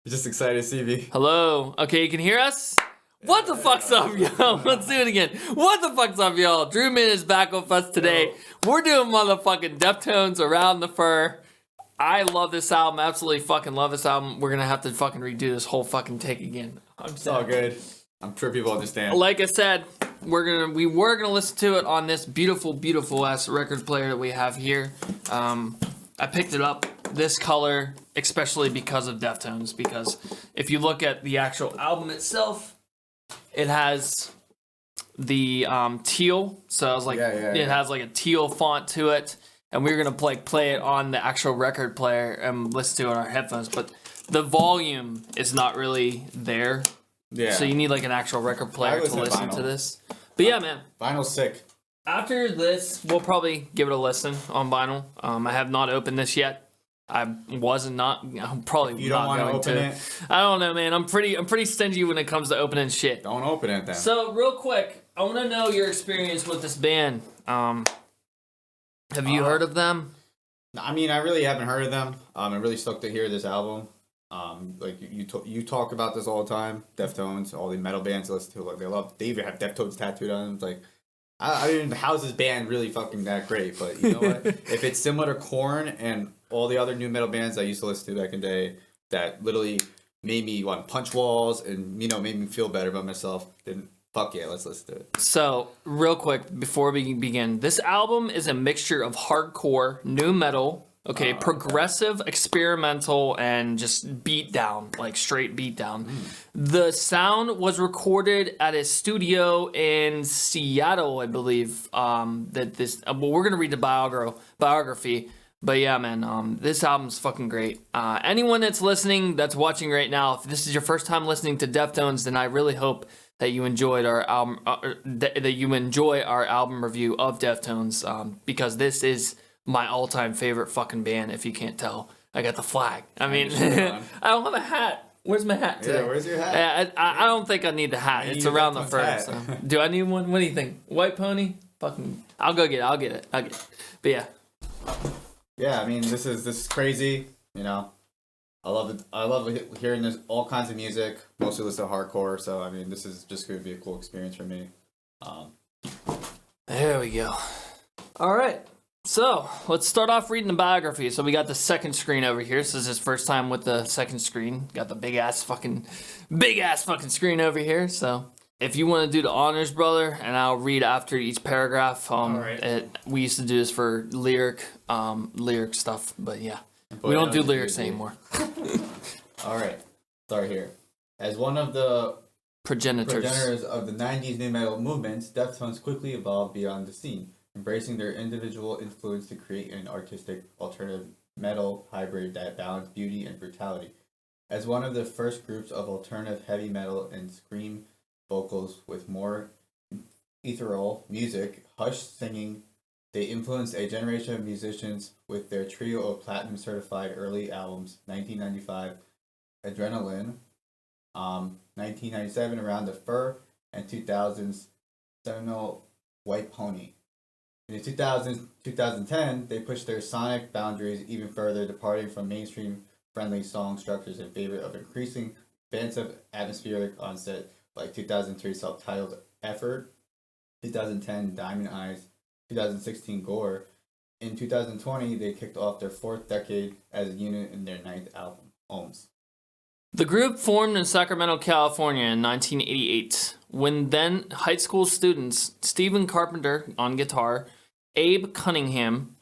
Just excited to see me. Hello. Okay, you can hear us? What the fuck's up, y'all? Let's do it again. What the fuck's up, y'all? Drewman is back with us today. We're doing motherfucking Deftones Around the Fur. I love this album. Absolutely fucking love this album. We're gonna have to fucking redo this whole fucking take again. It's all good. I'm sure people understand. Like I said, we were gonna listen to it on this beautiful, beautiful ass record player that we have here. I picked it up this color especially because of Deftones, because if you look at the actual album itself, it has the teal, so I was like, it has like a teal font to it, and we were gonna play it on the actual record player and listen to it on our headphones, but the volume is not really there. Yeah. So you need like an actual record player to listen to this. But yeah, man. Vinyl's sick. After this, we'll probably give it a listen on vinyl. I have not opened this yet. I'm probably you not don't want going to open it. I don't know, man. I'm pretty stingy when it comes to opening shit. Don't open it then. So real quick, I want to know your experience with this band. Have you heard of them? I mean, I really haven't heard of them. I'm really stoked to hear this album. Like you talk about this all the time. Deftones, all the metal bands I listen to, like they even have Deftones tattooed on them. It's like, I mean, how's this band really fucking that great? But you know what? If it's similar to Korn and all the other new metal bands I used to listen to back in the day that literally made me want to punch walls and, you know, made me feel better about myself, then fuck yeah, let's listen to it. So, real quick, before we begin, this album is a mixture of hardcore, new metal, progressive, experimental, and just beat down, like straight beat down. The sound was recorded at a studio in Seattle, I believe. We're gonna read the biography. But yeah, man, this album's fucking great. Anyone that's listening, that's watching right now, if this is your first time listening to Deftones, then I really hope that you enjoyed our album, that you enjoy our album review of Deftones, because this is my all-time favorite fucking band. If you can't tell, I got the flag. I mean, I don't have a hat. Where's my hat today? Yeah, where's your hat? I don't think I need the hat. It's around the fur. So. Do I need one? What do you think? White pony? Fucking, I'll go get it. I'll get it. But yeah. Yeah, I mean, this is crazy. You know, I love it. I love hearing this all kinds of music. Mostly listen to hardcore. So I mean, this is just going to be a cool experience for me. There we go. All right. So let's start off reading the biography. So we got the second screen over here. So this is his first time with the second screen. Got the big ass fucking screen over here. So if you want to do the honors, brother, and I'll read after each paragraph. We used to do this for lyric stuff, but yeah, we don't do lyrics anymore. All right, start here. As one of the progenitors of the '90s new metal movements, Deftones quickly evolved beyond the scene, embracing their individual influence to create an artistic alternative metal hybrid that balanced beauty and brutality. As one of the first groups of alternative heavy metal and scream vocals with more ethereal music, hushed singing, they influenced a generation of musicians with their trio of platinum-certified early albums, 1995, Adrenaline, 1997, Around the Fur, and 2000's seminal White Pony. In the 2010, they pushed their sonic boundaries even further, departing from mainstream-friendly song structures in favor of increasing expansive atmospheric onset, like 2003 self-titled Effort, 2010 Diamond Eyes, 2016 Gore. In 2020, they kicked off their fourth decade as a unit in their ninth album, Ohms. The group formed in Sacramento, California in 1988, when then high school students Stephen Carpenter on guitar, Abe Cunningham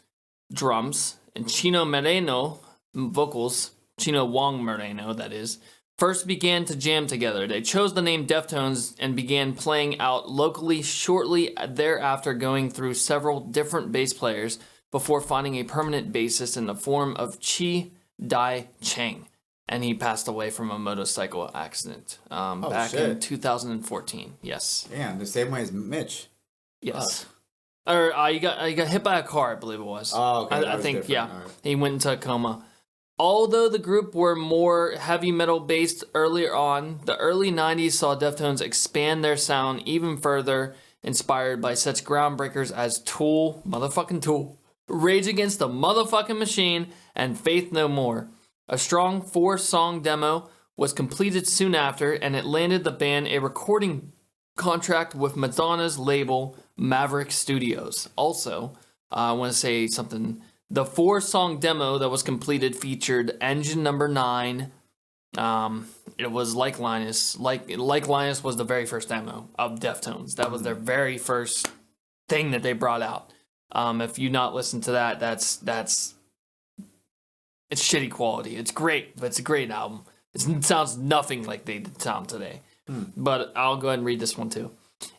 drums, and Chino Moreno vocals, Chino Wong Moreno that is, first began to jam together. They chose the name Deftones and began playing out locally shortly thereafter, going through several different bass players before finding a permanent bassist in the form of Chi Dai Chang. And he passed away from a motorcycle accident back in 2014. Yes. Damn, the same way as Mitch. Yes. Or he got hit by a car, I believe it was. Oh, okay. I think, yeah. Right. He went into a coma. Although the group were more heavy metal based earlier on, the early 90s saw Deftones expand their sound even further, inspired by such groundbreakers as Tool, Rage Against the Motherfucking Machine, and Faith No More. A strong 4-song demo was completed soon after, and it landed the band a recording contract with Madonna's label Maverick Studios. Also, I want to say something. The 4-song demo that was completed featured Engine Number 9. It was Like Linus. Like Linus was the very first demo of Deftones. That was their very first thing that they brought out. If you not listen to that, that's it's shitty quality. It's great, but it's a great album. It sounds nothing like they sound today. But I'll go ahead and read this one too.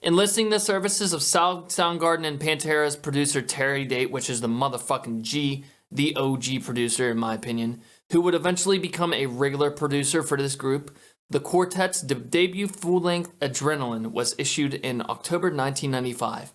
Enlisting the services of Soundgarden and Pantera's producer Terry Date, which is the motherfucking G, the OG producer in my opinion, who would eventually become a regular producer for this group, the quartet's debut full-length Adrenaline was issued in October 1995.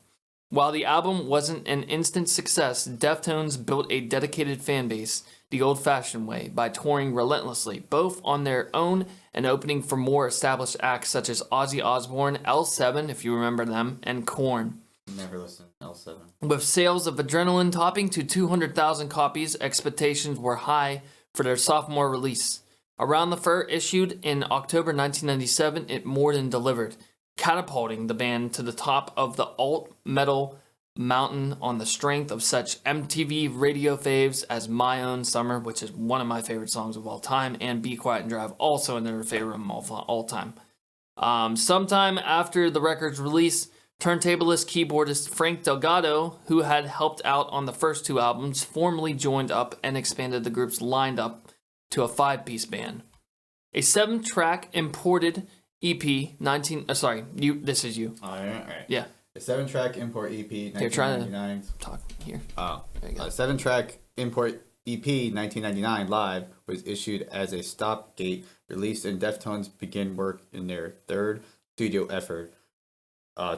While the album wasn't an instant success, Deftones built a dedicated fan base the old-fashioned way by touring relentlessly, both on their own and opening for more established acts such as Ozzy Osbourne, L7, if you remember them, and Korn. Never listened to L7. With sales of Adrenaline topping to 200,000 copies, expectations were high for their sophomore release. Around the Fur, issued in October 1997, it more than delivered, catapulting the band to the top of the alt-metal mountain on the strength of such MTV radio faves as My Own Summer, which is one of my favorite songs of all time, and Be Quiet and Drive, also another favorite of all time. Sometime after the record's release, turntablist keyboardist Frank Delgado, who had helped out on the first 2 albums, formally joined up and expanded the group's lineup to a 5-piece band. A 7-track imported EP, this is you. All right. Yeah. A 7-track import EP, 1999. They're trying to talk here. There you go. A 7-track import EP, 1999 live, was issued as a stopgate release, and Deftones began work in their 3rd studio effort.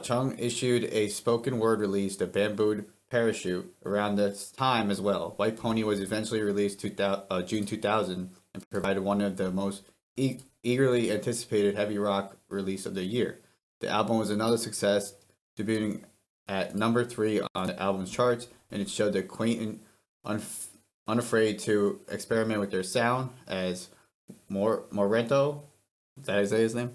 Chung issued a spoken word release, The Bamboo Parachute, around this time as well. White Pony was eventually released June 2000 and provided one of the most eagerly anticipated heavy rock release of the year. The album was another success, debuting at number 3 on the album's charts, and it showed the quaint and unafraid to experiment with their sound as Moreno, is that his name?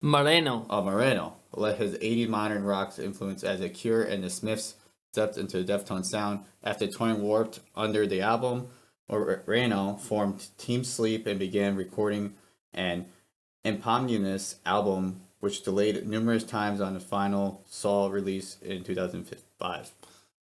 Moreno. Moreno let his 80s modern rock's influence as a Cure and the Smiths stepped into the Deftones sound. After touring Warped under the album, Moreno formed Team Sleep and began recording an eponymous album, which delayed numerous times on the final Saw release in 2005.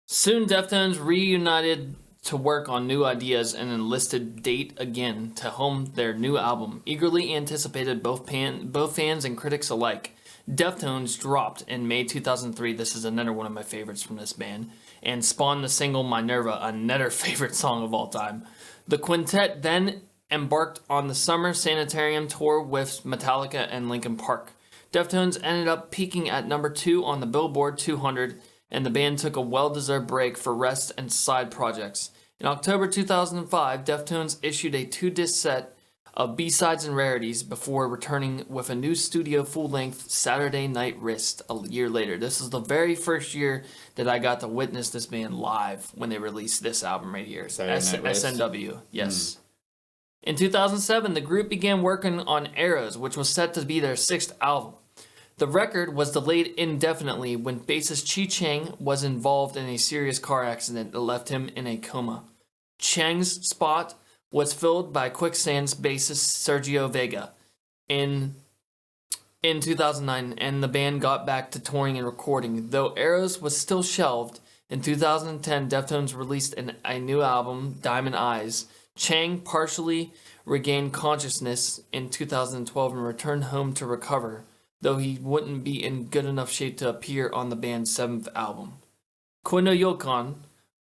Soon, Deftones reunited to work on new ideas and enlisted Date again to helm their new album, eagerly anticipated both fans and critics alike. Deftones dropped in May 2003, this is another one of my favorites from this band, and spawned the single Minerva, another favorite song of all time. The quintet then embarked on the Summer Sanitarium tour with Metallica and Linkin Park. Deftones ended up peaking at number 2 on the Billboard 200, and the band took a well-deserved break for rest and side projects. In October 2005, Deftones issued a 2-disc set of B-sides and rarities before returning with a new studio full-length Saturday Night Wrist a year later. This is the very first year that I got to witness this band live when they released this album right here. SNW, yes. In 2007, the group began working on Arrows, which was set to be their 6th album. The record was delayed indefinitely when bassist Chi Chang was involved in a serious car accident that left him in a coma. Chang's spot was filled by Quicksand's bassist Sergio Vega in 2009, and the band got back to touring and recording. Though Arrows was still shelved, in 2010, Deftones released a new album, Diamond Eyes. Chang partially regained consciousness in 2012 and returned home to recover, though he wouldn't be in good enough shape to appear on the band's 7th album. Kono Yokon,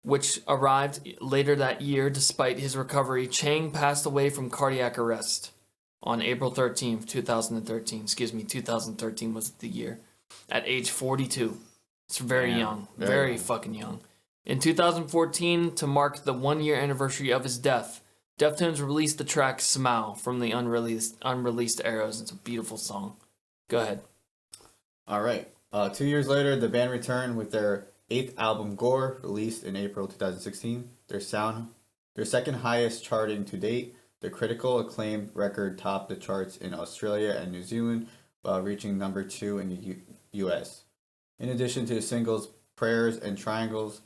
which arrived later that year despite his recovery, Chang passed away from cardiac arrest on April 13th, 2013. 2013 was the year, at age 42. It's very young, very fucking young. In 2014, to mark the 1-year anniversary of his death, Deftones released the track Smile from the unreleased Arrows. It's a beautiful song. Go ahead. All right. 2 years later, the band returned with their 8th album, Gore, released in April 2016. Their second highest charting to date. The critical acclaimed record topped the charts in Australia and New Zealand while reaching number 2 in the US. In addition to the singles Prayers and Triangles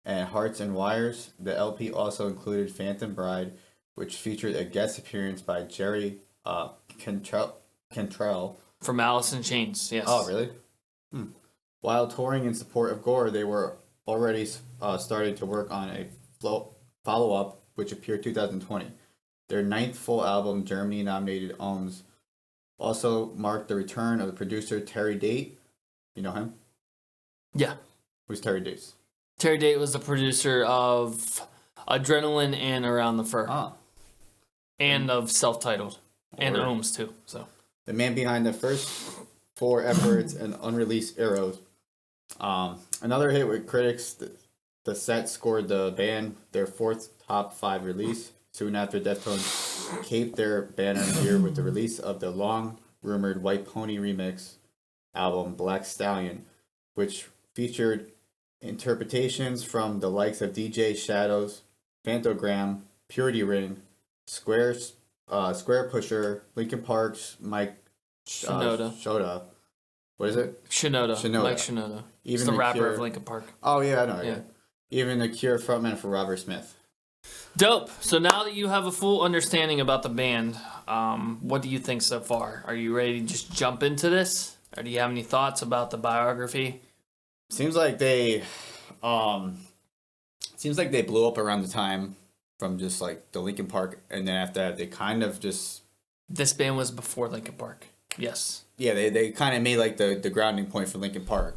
and Hearts and Wires, the LP also included Phantom Bride, which featured a guest appearance by Jerry Cantrell. From Alice in Chains, yes. Oh, really? While touring in support of Gore, they were already starting to work on a follow-up, which appeared 2020. Their 9th full album, Germany-nominated Ohms, also marked the return of the producer Terry Date. You know him? Yeah. Who's Terry Date? Terry Date was the producer of Adrenaline and Around the Fur. Ah. And of Self-Titled. And Ohms, too. So the man behind the first 4 efforts and unreleased Arrows. Another hit with critics, the set scored the band their 4th top 5 release. Soon after, Deftones caped their banner year with the release of the long-rumored White Pony remix album Black Stallion, which featured interpretations from the likes of DJ Shadows, Phantogram, Purity Ring, Square Pusher, Linkin Park's Mike Shinoda. What is it? Shinoda. Mike Shinoda. He's the rapper of Linkin Park. Oh, yeah, I know. Yeah. Even the Cure frontman for Robert Smith. Dope. So now that you have a full understanding about the band, what do you think so far? Are you ready to just jump into this? Or do you have any thoughts about the biography? Seems like they blew up around the time from just like the Linkin Park, and then after that they kind of just... This band was before Linkin Park. Yes. Yeah, they kind of made like the grounding point for Linkin Park,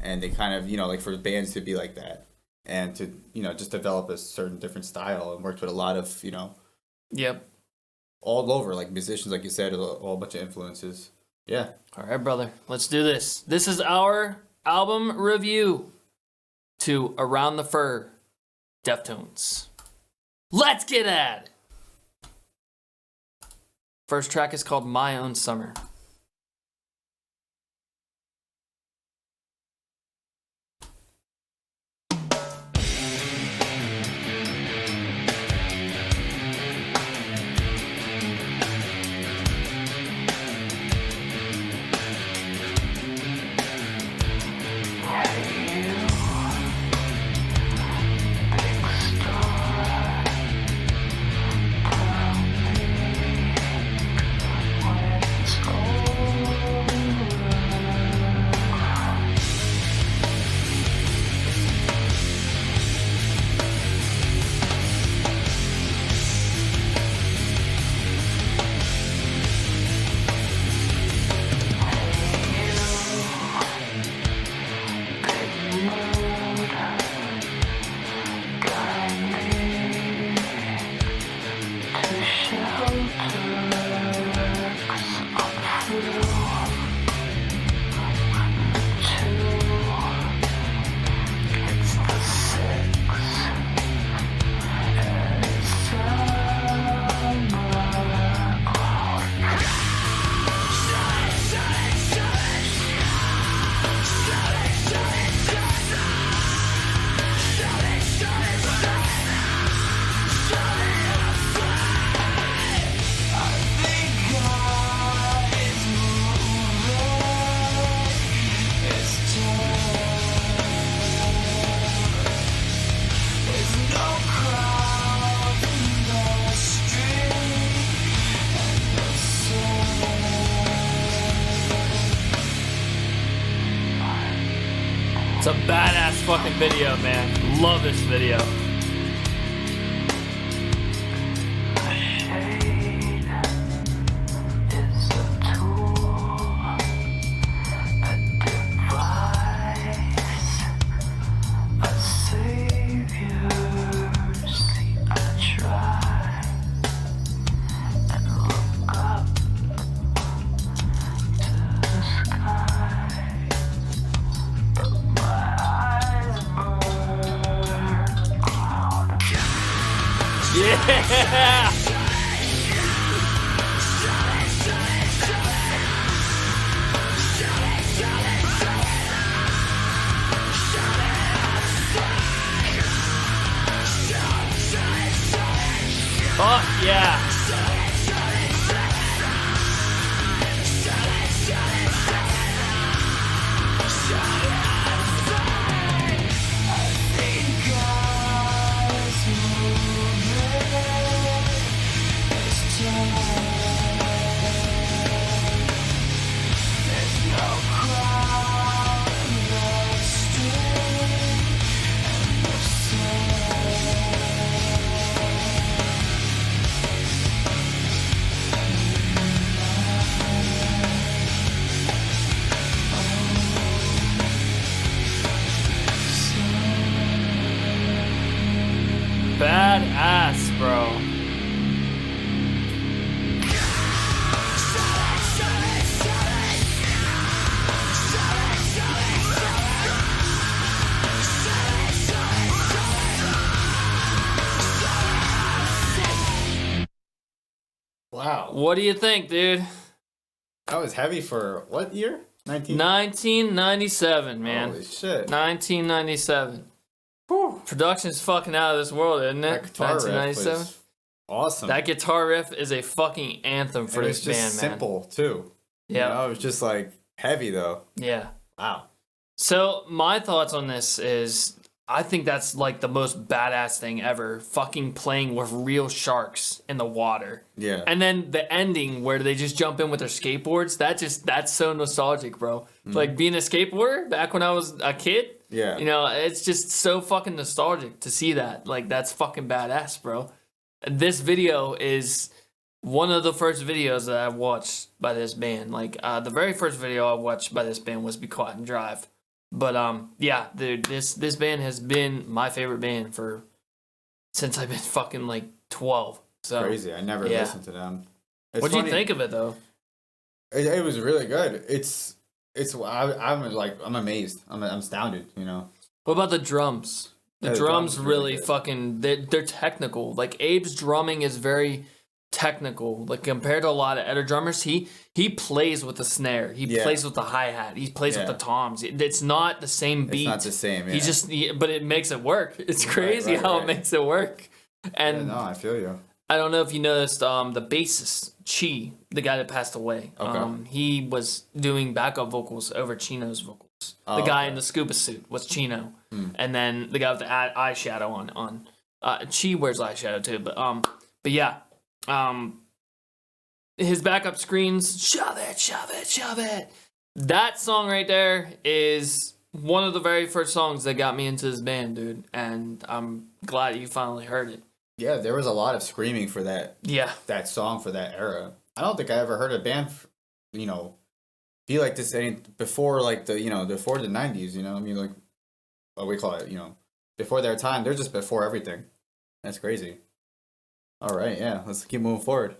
and they kind of, like for bands to be like that and to, just develop a certain different style, and worked with a lot of, Yep. all over, like musicians, like you said, a whole bunch of influences. Yeah. All right, brother. Let's do this. This is our album review to Around the Fur, Deftones. Let's get at it! First track is called My Own Summer. It's a badass fucking video, man. Love this video. What do you think, dude? That was heavy for what year? 1997, man. Holy shit. 1997. Whew. Production's fucking out of this world, isn't it? That guitar riff was awesome. That guitar riff is a fucking anthem for this band, man. It's just simple, too. Yeah. You know, it was just like heavy, though. Yeah. Wow. So, my thoughts on this is I think that's like the most badass thing ever. Fucking playing with real sharks in the water. Yeah. And then the ending where they just jump in with their skateboards, that's so nostalgic, bro. Like being a skateboarder back when I was a kid. Yeah. You know, it's just so fucking nostalgic to see that. Like, that's fucking badass, bro. This video is one of the first videos that I watched by this band. Like, the very first video I watched by this band was Be Quiet and Drive. But, yeah, dude, this band has been my favorite band since I've been fucking, like, 12. So crazy. I never listened to them. What'd you think of it, though? It was really good. I'm amazed. I'm astounded, you know. What about the drums? The drums really fucking, they're technical. Like, Abe's drumming is very technical. Like, compared to a lot of other drummers, he plays with the snare. He plays with the hi-hat. He plays with the toms. It's not the same beat. It's not the same, But it makes it work. It's crazy how it makes it work. And no, I feel you. I don't know if you noticed, the bassist, Chi, the guy that passed away, he was doing backup vocals over Chino's vocals. The guy in the scuba suit was Chino. And then the guy with the eyeshadow on. Chi wears eyeshadow too, but yeah. His backup screens, shove it, shove it, shove it. That song right there is one of the very first songs that got me into this band, dude. And I'm glad you finally heard it. Yeah, there was a lot of screaming for that. Yeah. That song for that era. I don't think I ever heard a band, you know, be like this before, like, before the 90s, you know? I mean, like, what we call it, you know, before their time. They're just before everything. That's crazy. All right, yeah, let's keep moving forward.